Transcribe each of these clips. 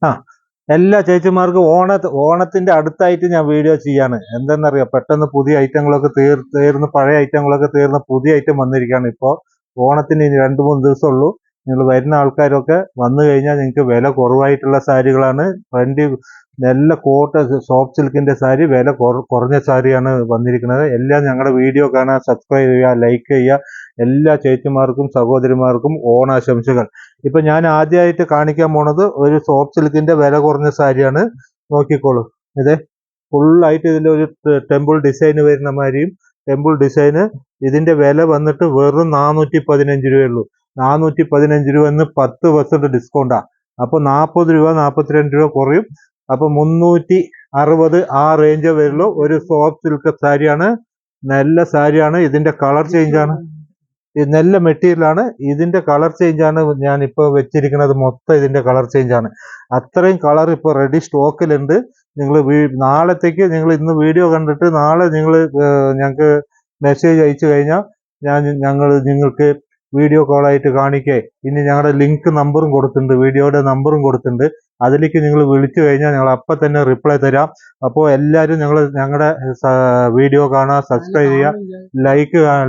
ആ എല്ലാ ചേച്ചിമാർക്കും ഓണത്തിന്റെ അടുത്തായിട്ട് ഞാൻ വീഡിയോ ചെയ്യാണ്. എന്തെന്നറിയാം, പെട്ടെന്ന് പുതിയ ഐറ്റങ്ങളൊക്കെ തീർന്ന് പഴയ ഐറ്റങ്ങളൊക്കെ തീർന്ന് പുതിയ ഐറ്റം വന്നിരിക്കുകയാണ്. ഇപ്പോൾ ഓണത്തിന് ഇനി 2-3 ദിവസം ഉള്ളൂ. നിങ്ങൾ വരുന്ന ആൾക്കാരൊക്കെ വന്നു കഴിഞ്ഞാൽ നിങ്ങൾക്ക് വില കുറവായിട്ടുള്ള സാരികളാണ്. ട്രെൻഡി നല്ല കോട്ട് സോഫ്റ്റ് സിൽക്കിന്റെ സാരി, വില കുറഞ്ഞ സാരിയാണ് വന്നിരിക്കുന്നത്. എല്ലാം ഞങ്ങളുടെ വീഡിയോ കാണാൻ സബ്സ്ക്രൈബ് ചെയ്യുക, ലൈക്ക് ചെയ്യുക. എല്ലാ ചേച്ചിമാർക്കും സഹോദരിമാർക്കും ഓണാശംസകൾ. ഇപ്പൊ ഞാൻ ആദ്യമായിട്ട് കാണിക്കാൻ പോണത് ഒരു സോഫ്റ്റ് സിൽക്കിന്റെ വില കുറഞ്ഞ സാരിയാണ്. നോക്കിക്കോളൂ. ഇത് ഫുള്ളായിട്ട് ഇതിലൊരു ടെമ്പിൾ ഡിസൈൻ വരുന്ന മാതിരിയും ടെമ്പിൾ ഡിസൈന്. ഇതിന്റെ വില വന്നിട്ട് വെറും 415 രൂപയുള്ളൂ. 415 രൂപ എന്ന് 10% ഡിസ്കൗണ്ടാ. അപ്പൊ 40 രൂപ 42 രൂപ കുറയും. അപ്പൊ 360 ആ റേഞ്ച് വരുള്ളൂ. ഒരു സോഫ്റ്റ് സിൽക്ക് സാരിയാണ്, നല്ല സാരിയാണ്. ഇതിന്റെ കളർ ചേഞ്ച് ആണ്, ഇത് നല്ല മെറ്റീരിയലാണ്. ഇതിന്റെ കളർ ചേഞ്ച് ആണ് ഞാൻ ഇപ്പൊ വെച്ചിരിക്കുന്നത്. മൊത്തം ഇതിന്റെ കളർ ചേഞ്ച് ആണ്. അത്രയും കളർ ഇപ്പൊ റെഡി സ്റ്റോക്കിലുണ്ട്. നിങ്ങൾ നാളത്തേക്ക് നിങ്ങൾ ഇന്ന് വീഡിയോ കണ്ടിട്ട് നാളെ നിങ്ങൾ ഞങ്ങൾക്ക് മെസ്സേജ് അയച്ചു കഴിഞ്ഞാൽ ഞങ്ങൾ നിങ്ങൾക്ക് വീഡിയോ കോളായിട്ട് കാണിക്കേ. ഇനി ഞങ്ങളുടെ ലിങ്ക് നമ്പറും കൊടുത്തിട്ടുണ്ട്, വീഡിയോയുടെ നമ്പറും കൊടുത്തിട്ടുണ്ട്. അതിലേക്ക് നിങ്ങൾ വിളിച്ചു കഴിഞ്ഞാൽ ഞങ്ങൾ അപ്പം തന്നെ റിപ്ലൈ തരാം. അപ്പോൾ എല്ലാവരും ഞങ്ങളുടെ വീഡിയോ കാണുക, സബ്സ്ക്രൈബ് ചെയ്യുക,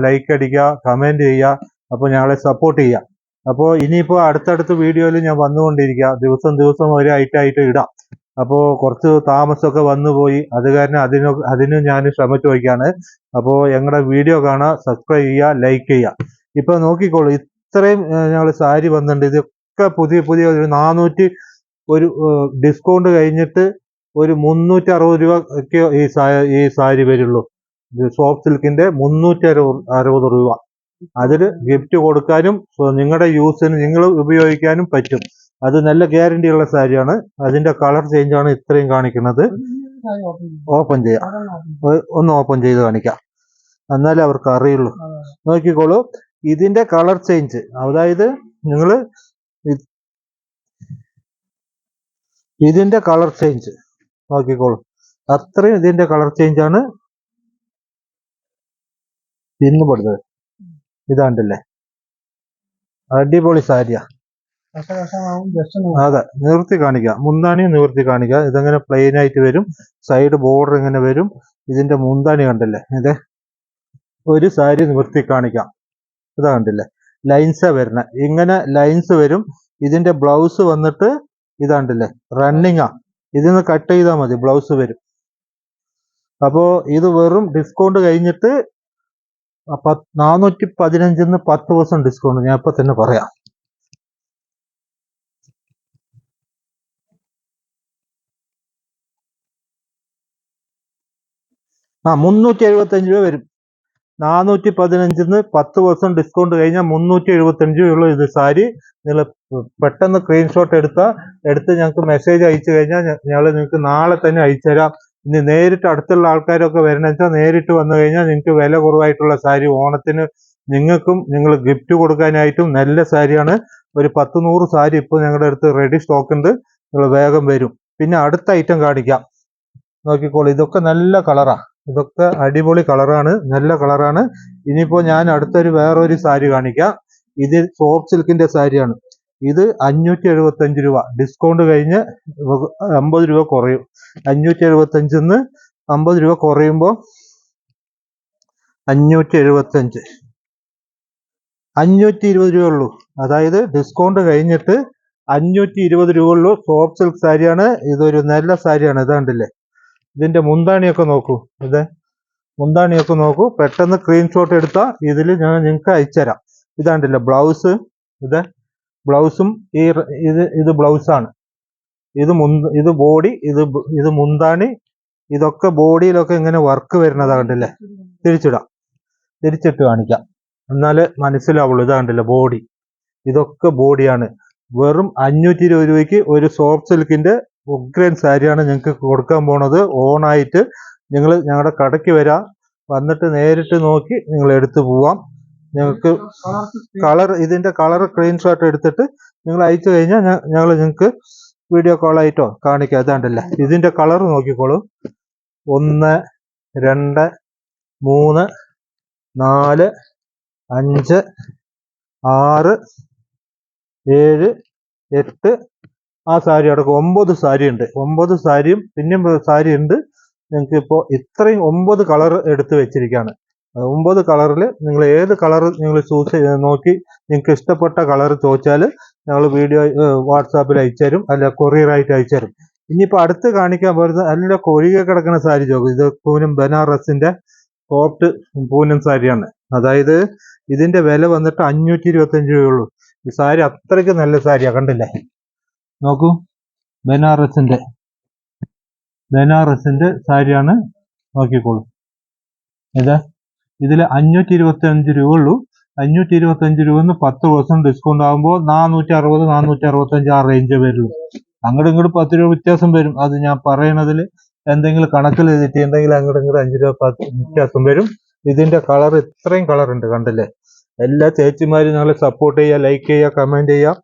ലൈക്ക് അടിക്കുക, കമന്റ് ചെയ്യുക. അപ്പോൾ ഞങ്ങളെ സപ്പോർട്ട് ചെയ്യുക. അപ്പോൾ ഇനിയിപ്പോൾ അടുത്തടുത്ത വീഡിയോയിൽ ഞാൻ വന്നുകൊണ്ടിരിക്കുക. ദിവസം ഒരു ഐറ്റമായിട്ട് ഇടാം. അപ്പോൾ കുറച്ച് താമസമൊക്കെ വന്നു പോയി. അത് കാരണം അതിന് ഞാൻ ശ്രമിച്ചു വയ്ക്കാണ്. അപ്പോൾ ഞങ്ങളുടെ വീഡിയോ കാണുക, സബ്സ്ക്രൈബ് ചെയ്യുക, ലൈക്ക് ചെയ്യുക. ഇപ്പൊ നോക്കിക്കോളൂ, ഇത്രയും ഞങ്ങൾ സാരി വന്നിട്ടുണ്ട്. ഇതൊക്കെ പുതിയ ഒരു 400 ഒരു ഡിസ്കൗണ്ട് കഴിഞ്ഞിട്ട് ഒരു 360 രൂപയ്ക്ക് ഈ സാരി വരുള്ളൂ. സോഫ്റ്റ് സിൽക്കിന്റെ 360 രൂപ. അതിൽ ഗിഫ്റ്റ് കൊടുക്കാനും നിങ്ങളുടെ യൂസിന് നിങ്ങൾ ഉപയോഗിക്കാനും പറ്റും. അത് നല്ല ഗ്യാരണ്ടി ഉള്ള സാരിയാണ്. അതിന്റെ കളർ ചേഞ്ച് ആണ് ഇത്രയും കാണിക്കുന്നത്. ഓപ്പൺ ചെയ്യാം, ഒന്ന് ഓപ്പൺ ചെയ്ത് കാണിക്കാം, എന്നാലേ അവർക്ക് അറിയുള്ളൂ. നോക്കിക്കോളൂ, ഇതിന്റെ കളർ ചേഞ്ച്, അതായത് നിങ്ങൾ ഇതിന്റെ കളർ ചേഞ്ച് നോക്കിക്കോളൂ. അത്രയും ഇതിന്റെ കളർ ചേഞ്ച് ആണ് ഇന്ന് പെടുന്നത്. ഇതാണ്ടല്ലേ, അടിപൊളി സാരിയാ. അതെ, നിവർത്തി കാണിക്കാം, മുന്താണി നിവർത്തി കാണിക്കാം. ഇതെങ്ങനെ പ്ലെയിൻ ആയിട്ട് വരും, സൈഡ് ബോർഡർ ഇങ്ങനെ വരും. ഇതിന്റെ മുന്താണി കണ്ടല്ലേ, ഇത് ഒരു സാരി നിവർത്തി കാണിക്കാം. ഇതാ കണ്ടില്ലേ, ലൈൻസാ വരുന്ന, ഇങ്ങനെ ലൈൻസ് വരും. ഇതിന്റെ ബ്ലൗസ് വന്നിട്ട് ഇതാണ്ടില്ലേ, റണ്ണിങ്ങാ. ഇതിന്ന് കട്ട് ചെയ്താൽ മതി, ബ്ലൗസ് വരും. അപ്പോ ഇത് വെറും ഡിസ്കൗണ്ട് കഴിഞ്ഞിട്ട് 415 10% ഡിസ്കൗണ്ട് ഞാൻ ഇപ്പൊ തന്നെ പറയാം. ആ 375 രൂപ വരും. 415 10% ഡിസ്കൗണ്ട് കഴിഞ്ഞാൽ 375 രൂപയുള്ള ഇത് സാരി. നിങ്ങൾ പെട്ടെന്ന് സ്ക്രീൻഷോട്ട് എടുത്ത് ഞങ്ങൾക്ക് മെസ്സേജ് അയച്ചു കഴിഞ്ഞാൽ ഞങ്ങൾ നിങ്ങൾക്ക് നാളെ തന്നെ അയച്ചു തരാം. ഇനി നേരിട്ട് അടുത്തുള്ള ആൾക്കാരൊക്കെ വരണമെന്ന് വെച്ചാൽ നേരിട്ട് വന്നു കഴിഞ്ഞാൽ നിങ്ങൾക്ക് വില കുറവായിട്ടുള്ള സാരി ഓണത്തിന് നിങ്ങൾക്കും നിങ്ങൾ ഗിഫ്റ്റ് കൊടുക്കാനായിട്ടും നല്ല സാരിയാണ്. ഒരു 10-100 സാരി ഇപ്പോൾ ഞങ്ങളുടെ അടുത്ത് റെഡി സ്റ്റോക്ക് ഉണ്ട്. നിങ്ങൾ വേഗം വരും. പിന്നെ അടുത്ത ഐറ്റം കാണിക്കാം, നോക്കിക്കോളൂ. ഇതൊക്കെ നല്ല കളറാ, ഇതൊക്കെ അടിപൊളി കളറാണ്, നല്ല കളറാണ്. ഇനിയിപ്പോ ഞാൻ അടുത്തൊരു വേറൊരു സാരി കാണിക്കാം. ഇത് സോഫ്റ്റ് സിൽക്കിന്റെ സാരിയാണ്. ഇത് 575 രൂപ. ഡിസ്കൗണ്ട് കഴിഞ്ഞ് 50 രൂപ കുറയും. 575 50 രൂപ കുറയുമ്പോൾ 575 520 രൂപ ഉള്ളൂ. അതായത് ഡിസ്കൗണ്ട് കഴിഞ്ഞിട്ട് 520 രൂപ ഉള്ളൂ. സോഫ്റ്റ് സിൽക്ക് സാരിയാണ്. ഇതൊരു നല്ല സാരിയാണ്. ഇതാണ്ടില്ലേ, ഇതിന്റെ മുന്താണിയൊക്കെ നോക്കൂ. ഇത് മുന്താണിയൊക്കെ നോക്കൂ. പെട്ടെന്ന് സ്ക്രീൻഷോട്ട് എടുത്താൽ ഇതിൽ ഞാൻ നിങ്ങൾക്ക് അയച്ചുതരാം. ഇതാണ്ടില്ല ബ്ലൗസ്. ഇത് ബ്ലൗസും ഇത് ബ്ലൗസാണ്. ഇത് ബോഡി, ഇത് മുന്താണി. ഇതൊക്കെ ബോഡിയിലൊക്കെ ഇങ്ങനെ വർക്ക് വരുന്നതാ കണ്ടില്ലേ. തിരിച്ചിട്ട് കാണിക്കാം, എന്നാലേ മനസ്സിലാവുള്ളൂ. ഇതാണ്ടില്ല ബോഡി, ഇതൊക്കെ ബോഡിയാണ്. വെറും 520 രൂപയ്ക്ക് ഒരു സോഫ്റ്റ് സിൽക്കിന്റെ ഉഗ്രൻ സാരിയാണ് ഞങ്ങൾക്ക് കൊടുക്കാൻ പോണത്. ഓണായിട്ട് നിങ്ങൾ ഞങ്ങളുടെ കടയ്ക്ക് വരാം, വന്നിട്ട് നേരിട്ട് നോക്കി നിങ്ങൾ എടുത്തു പോവാം. ഞങ്ങൾക്ക് ഇതിന്റെ കളർ സ്ക്രീൻഷോട്ട് എടുത്തിട്ട് നിങ്ങൾ അയച്ചു കഴിഞ്ഞാൽ ഞങ്ങൾ നിങ്ങൾക്ക് വീഡിയോ കോളായിട്ടോ കാണിക്കാം. ഇതാണ്ടല്ലേ, ഇതിന്റെ കളർ നോക്കിക്കോളൂ. 1 2 3 4 5 6 7 8 ആ സാരി അടക്കം 9 സാരി ഉണ്ട്. 9 സാരിയും പിന്നെയും സാരി ഉണ്ട്. നിങ്ങൾക്ക് ഇപ്പോൾ ഇത്രയും 9 കളർ എടുത്ത് വെച്ചിരിക്കുകയാണ്. 9 കളറിൽ നിങ്ങൾ ഏത് കളർ നിങ്ങൾ ചൂസ് ചെയ്ത് നോക്കി നിങ്ങൾക്ക് ഇഷ്ടപ്പെട്ട കളർ ചോദിച്ചാൽ ഞങ്ങൾ വീഡിയോ വാട്സാപ്പിൽ അയച്ചു തരും, അല്ല കൊറിയറായിട്ട് അയച്ചു തരും. ഇനിയിപ്പോൾ അടുത്ത് കാണിക്കാൻ പോകുന്നത് നല്ല കൊഴികെ കിടക്കുന്ന സാരി ചോദിക്കും. ഇത് പൂനം ബനാറസിന്റെ സോഫ്റ്റ് പൂനം സാരിയാണ്. അതായത് ഇതിന്റെ വില വന്നിട്ട് 525 രൂപയുള്ളൂ. ഈ സാരി അത്രയ്ക്ക് നല്ല സാരിയാണ്, കണ്ടില്ലേ? നോക്കൂ, ബനാറസിന്റെ സാരിയാണ്, നോക്കിക്കോളൂ. ഇതിൽ 525 രൂപ ഉള്ളൂ. 525 രൂപന്ന് 10% ഡിസ്കൗണ്ട് ആകുമ്പോൾ 460, 465 ആ റേഞ്ച് വരുള്ളൂ. അങ്ങോട്ട് ഇങ്ങോട്ട് 10 രൂപ വ്യത്യാസം വരും. അത് ഞാൻ പറയണതിൽ എന്തെങ്കിലും കണക്കിൽ എഴുതിയിട്ടുണ്ടെങ്കിൽ അങ്ങോട്ട് ഇങ്ങോട്ട് 5 രൂപ വ്യത്യാസം വരും. ഇതിന്റെ കളർ ഇത്രയും കളർ ഉണ്ട്, കണ്ടില്ലേ? എല്ലാ ചേച്ചിമാരും ഞങ്ങളെ സപ്പോർട്ട് ചെയ്യുക, ലൈക്ക് ചെയ്യുക, കമന്റ് ചെയ്യുക.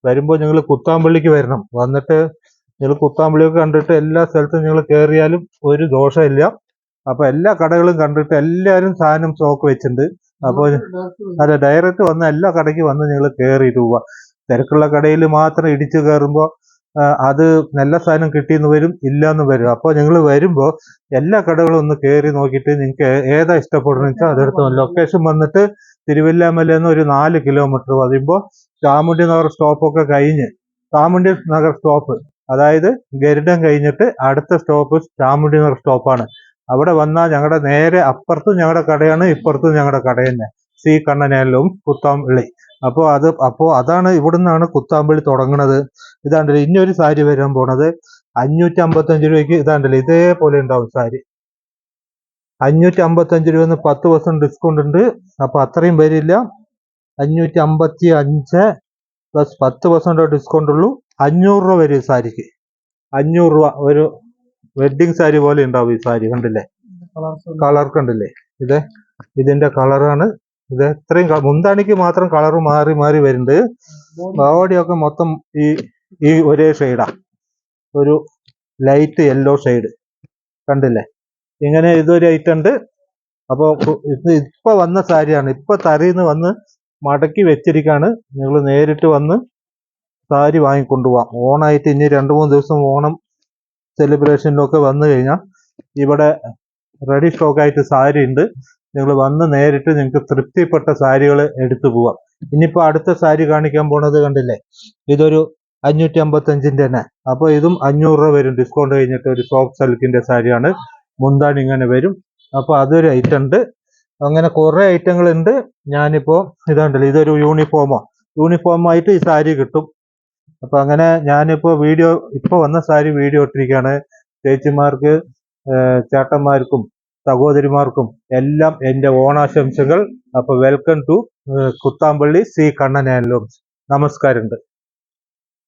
വരുമ്പോൾ നിങ്ങൾ കുത്താമ്പള്ളിക്ക് വരണം. വന്നിട്ട് നിങ്ങൾ കുത്താമ്പള്ളിയൊക്കെ കണ്ടിട്ട് എല്ലാ സ്ഥലത്തും നിങ്ങൾ കയറിയാലും ഒരു ദോഷമില്ല. അപ്പൊ എല്ലാ കടകളും കണ്ടിട്ട് എല്ലാവരും സാധനം സ്റ്റോക്ക് വെച്ചിട്ടുണ്ട്. അപ്പോൾ അതെ, ഡയറക്റ്റ് വന്ന് എല്ലാ കടയ്ക്ക് വന്ന് നിങ്ങൾ കയറിയിട്ട് പോവുക. തിരക്കുള്ള കടയിൽ മാത്രം ഇടിച്ചു കയറുമ്പോൾ അത് നല്ല സാധനം കിട്ടിയെന്ന് വരും, ഇല്ലാന്ന് വരും. അപ്പോൾ നിങ്ങൾ വരുമ്പോൾ എല്ലാ കടകളും ഒന്ന് കയറി നോക്കിയിട്ട് നിങ്ങൾക്ക് ഏതാ ഇഷ്ടപ്പെടുന്ന വെച്ചാൽ അതെടുത്ത്. ലൊക്കേഷൻ വന്നിട്ട് തിരുവല്ലാമലയിൽ ഒരു 4 കിലോമീറ്റർ വരുമ്പോൾ ചാമുണ്ഡി നഗർ സ്റ്റോപ്പൊക്കെ കഴിഞ്ഞ്, ചാമുണ്ഡി നഗർ സ്റ്റോപ്പ് അതായത് ഗരുഡൻ കഴിഞ്ഞിട്ട് അടുത്ത സ്റ്റോപ്പ് ചാമുണ്ഡി നഗർ സ്റ്റോപ്പാണ്. അവിടെ വന്നാൽ ഞങ്ങളുടെ നേരെ അപ്പുറത്തും ഞങ്ങളുടെ കടയാണ്, ഇപ്പുറത്തും ഞങ്ങളുടെ കട തന്നെ, സി കണ്ണനേലും കുത്താമ്പള്ളി. അപ്പോൾ അതാണ്, ഇവിടുന്നാണ് കുത്താമ്പള്ളി തുടങ്ങുന്നത്. ഇതാണ്ടല്ലോ ഇനി ഒരു സാരി വരാൻ പോണത് 555 രൂപയ്ക്ക്. ഇതാണ്ടല്ലോ ഇതേപോലെ ഉണ്ടാവും സാരി. 555 രൂപ 10% ഡിസ്കൗണ്ട് ഉണ്ട്. അപ്പൊ അത്രയും വരില്ല. 555 പ്ലസ് 10% ഡിസ്കൗണ്ട് ഉള്ളൂ. 500 രൂപ വരും ഈ സാരിക്ക്. 500 രൂപ. ഒരു വെഡ്ഡിങ് സാരി പോലെ ഉണ്ടാവും ഈ സാരി, കണ്ടില്ലേ? കളർ കണ്ടില്ലേ? ഇതിന്റെ കളറാണ് ഇത്. ഇത്രയും മുന്താണിക്ക് മാത്രം കളർ മാറി മാറി വരുന്നുണ്ട്. ബോഡിയൊക്കെ മൊത്തം ഈ ഒരേ ഷെയ്ഡാ, ഒരു ലൈറ്റ് യെല്ലോ ഷെയ്ഡ്, കണ്ടില്ലേ? ഇങ്ങനെ ഇതൊരു ഐറ്റം ഉണ്ട്. അപ്പോൾ ഇത് ഇപ്പൊ വന്ന സാരിയാണ്, ഇപ്പൊ തറയിന്ന് വന്ന് മടക്കി വെച്ചിരിക്കാണ്. നിങ്ങൾ നേരിട്ട് വന്ന് സാരി വാങ്ങിക്കൊണ്ടുപോവാം. ഓണായിട്ട് ഇനി 2-3 ദിവസം ഓണം സെലിബ്രേഷനിലൊക്കെ വന്നു കഴിഞ്ഞാൽ ഇവിടെ റെഡി സ്റ്റോക്കായിട്ട് സാരി ഉണ്ട്. നിങ്ങൾ വന്ന് നേരിട്ട് നിങ്ങൾക്ക് തൃപ്തിപ്പെട്ട സാരികൾ എടുത്തു പോവാം. ഇനിയിപ്പോൾ അടുത്ത സാരി കാണിക്കാൻ പോണത് കണ്ടില്ലേ? ഇതൊരു 555 തന്നെ. അപ്പോൾ ഇതും 500 രൂപ വരും ഡിസ്കൗണ്ട് കഴിഞ്ഞിട്ട്. ഒരു സോഫ്റ്റ് സിൽക്കിന്റെ സാരിയാണ്. മുന്താണി ഇങ്ങനെ വരും. അപ്പോൾ അതൊരു ഐറ്റം ഉണ്ട്. അങ്ങനെ കുറെ ഐറ്റങ്ങൾ ഉണ്ട്. ഞാനിപ്പോൾ ഇതാണ്ടല്ലോ, ഇതൊരു യൂണിഫോമായിട്ട് ഈ സാരി കിട്ടും. അപ്പൊ അങ്ങനെ ഞാനിപ്പോ ഇപ്പൊ വന്ന സാരി വീഡിയോ ഇട്ടിരിക്കുകയാണ്. ചേച്ചിമാർക്ക്, ചേട്ടന്മാർക്കും, സഹോദരിമാർക്കും എല്ലാം എൻ്റെ ഓണാശംസകൾ. അപ്പൊ welcome to Kuthampully C Kannan handlooms. നമസ്കാരമുണ്ട്.